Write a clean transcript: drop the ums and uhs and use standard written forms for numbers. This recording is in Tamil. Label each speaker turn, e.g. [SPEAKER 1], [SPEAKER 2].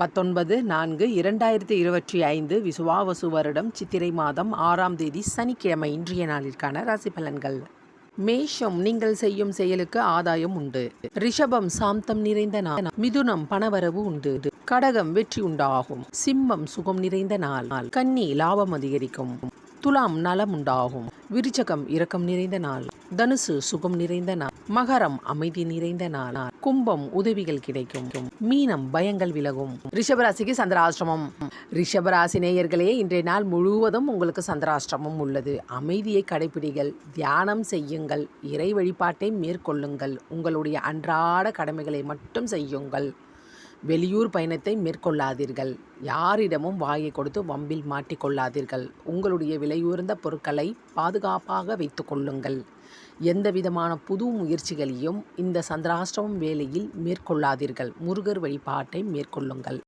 [SPEAKER 1] 19/4/2025 விசுவாவசு வருடம் சித்திரை மாதம் 6ஆம் தேதி சனிக்கிழமை இன்றைய நாளிற்கான ராசி பலன்கள். மேஷம், நீங்கள் செய்யும் செயலுக்கு ஆதாயம் உண்டு. ரிஷபம், சாந்தம் நிறைந்த நாள். மிதுனம், பணவரவு உண்டு. கடகம், வெற்றி உண்டாகும். சிம்மம், சுகம் நிறைந்த நாள். கன்னி, லாபம் அதிகரிக்கும். துலாம், நலம் உண்டாகும். விருச்சகம், இரக்கம் நிறைந்த நாள். தனுசு, சுகம் நிறைந்த நாள். மகரம், அமைதி நிறைந்த நாள். கும்பம், உதவிகள் கிடைக்கும். மீனம், பயங்கள் விலகும். ரிஷபராசிக்கு சந்திராஷ்டிரமம். ரிஷபராசி நேயர்களே, இன்றைய நாள் முழுவதும் உங்களுக்கு சந்திராஷ்டிரமம் உள்ளது. அமைதியை கடைபிடிங்கள், தியானம் செய்யுங்கள், இறை வழிபாட்டை மேற்கொள்ளுங்கள், உங்களுடைய அன்றாட கடமைகளை மட்டும் செய்யுங்கள். வெளியூர் பயணத்தை மேற்கொள்ளாதீர்கள். யாரிடமும் வாயை கொடுத்து வம்பில் மாட்டிக்கொள்ளாதீர்கள். உங்களுடைய விலையுயர்ந்த பொருட்களை பாதுகாப்பாக வைத்து கொள்ளுங்கள். எந்த விதமான புது முயற்சிகளையும் இந்த சந்திராஷ்டிரமம் வேளையில் மேற்கொள்ளாதீர்கள். முருகர் வழிபாட்டை மேற்கொள்ளுங்கள்.